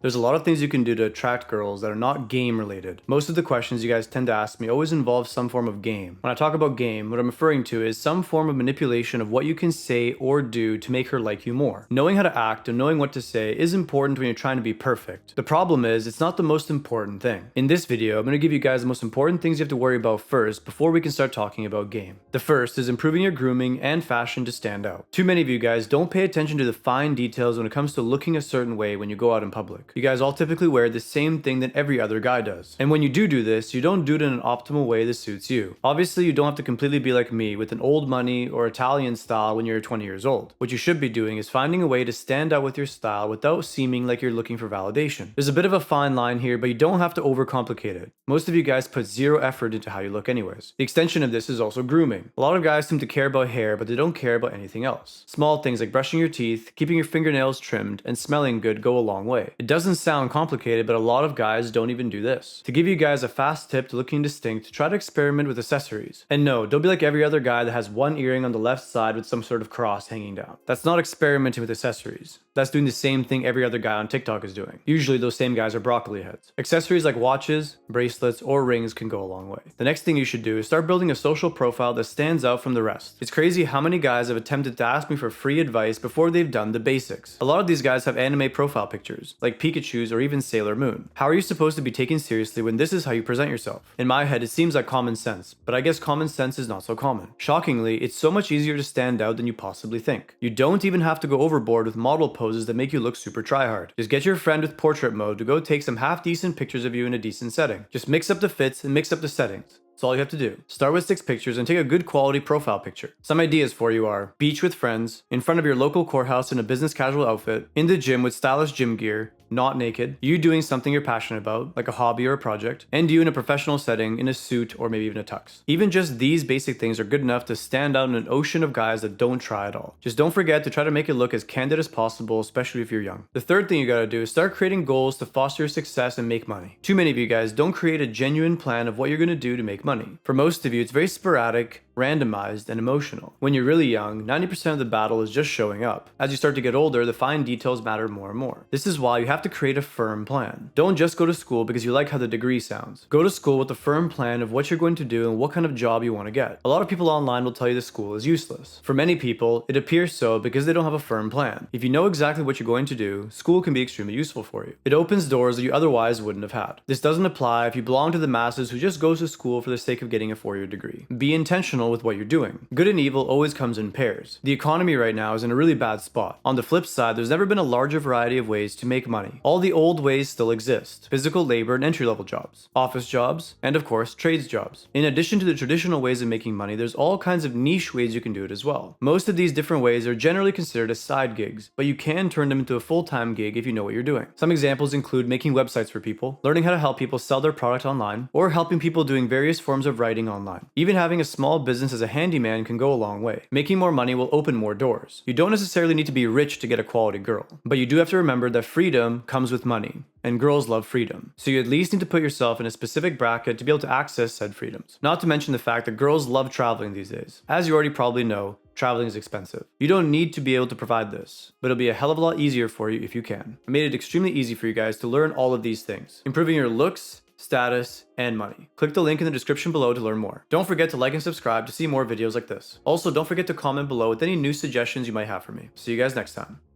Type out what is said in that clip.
There's a lot of things you can do to attract girls that are not game related. Most of the questions you guys tend to ask me always involve some form of game. When I talk about game, what I'm referring to is some form of manipulation of what you can say or do to make her like you more. Knowing how to act and knowing what to say is important when you're trying to be perfect. The problem is, it's not the most important thing. In this video, I'm going to give you guys the most important things you have to worry about first before we can start talking about game. The first is improving your grooming and fashion to stand out. Too many of you guys don't pay attention to the fine details when it comes to looking a certain way when you go out in public. You guys all typically wear the same thing that every other guy does. And when you do this, you don't do it in an optimal way that suits you. Obviously, you don't have to completely be like me with an old money or Italian style when you're 20 years old. What you should be doing is finding a way to stand out with your style without seeming like you're looking for validation. There's a bit of a fine line here, but you don't have to overcomplicate it. Most of you guys put zero effort into how you look anyways. The extension of this is also grooming. A lot of guys seem to care about hair, but they don't care about anything else. Small things like brushing your teeth, keeping your fingernails trimmed, and smelling good go a long way. It doesn't sound complicated, but a lot of guys don't even do this. To give you guys a fast tip to looking distinct, try to experiment with accessories. And no, don't be like every other guy that has one earring on the left side with some sort of cross hanging down. That's not experimenting with accessories. That's doing the same thing every other guy on TikTok is doing. Usually those same guys are broccoli heads. Accessories like watches, bracelets, or rings can go a long way. The next thing you should do is start building a social profile that stands out from the rest. It's crazy how many guys have attempted to ask me for free advice before they've done the basics. A lot of these guys have anime profile pictures, like Pikachu's or even Sailor Moon. How are you supposed to be taken seriously when this is how you present yourself? In my head, it seems like common sense, but I guess common sense is not so common. Shockingly, it's so much easier to stand out than you possibly think. You don't even have to go overboard with model poses that make you look super tryhard. Just get your friend with portrait mode to go take some half-decent pictures of you in a decent setting. Just mix up the fits and mix up the settings. That's all you have to do. Start with 6 pictures and take a good quality profile picture. Some ideas for you are beach with friends, in front of your local courthouse in a business casual outfit, in the gym with stylish gym gear, not naked, you doing something you're passionate about, like a hobby or a project, and you in a professional setting in a suit or maybe even a tux. Even just these basic things are good enough to stand out in an ocean of guys that don't try at all. Just don't forget to try to make it look as candid as possible, especially if you're young. The third thing you gotta do is start creating goals to foster your success and make money. Too many of you guys don't create a genuine plan of what you're gonna do to make money. For most of you, it's very sporadic, randomized, and emotional. When you're really young, 90% of the battle is just showing up. As you start to get older, the fine details matter more and more. This is why you have to create a firm plan. Don't just go to school because you like how the degree sounds. Go to school with a firm plan of what you're going to do and what kind of job you want to get. A lot of people online will tell you that school is useless. For many people, it appears so because they don't have a firm plan. If you know exactly what you're going to do, school can be extremely useful for you. It opens doors that you otherwise wouldn't have had. This doesn't apply if you belong to the masses who just goes to school for the sake of getting a 4-year degree. Be intentional with what you're doing. Good and evil always comes in pairs. The economy right now is in a really bad spot. On the flip side, there's never been a larger variety of ways to make money. All the old ways still exist. Physical labor and entry-level jobs, office jobs, and of course, trades jobs. In addition to the traditional ways of making money, there's all kinds of niche ways you can do it as well. Most of these different ways are generally considered as side gigs, but you can turn them into a full-time gig if you know what you're doing. Some examples include making websites for people, learning how to help people sell their product online, or helping people doing various forms of writing online. Even having a small business as a handyman can go a long way. Making more money will open more doors. You don't necessarily need to be rich to get a quality girl, but you do have to remember that freedom comes with money. And girls love freedom. So you at least need to put yourself in a specific bracket to be able to access said freedoms. Not to mention the fact that girls love traveling these days. As you already probably know, traveling is expensive. You don't need to be able to provide this, but it'll be a hell of a lot easier for you if you can. I made it extremely easy for you guys to learn all of these things, improving your looks, status, and money. Click the link in the description below to learn more. Don't forget to like and subscribe to see more videos like this. Also, don't forget to comment below with any new suggestions you might have for me. See you guys next time.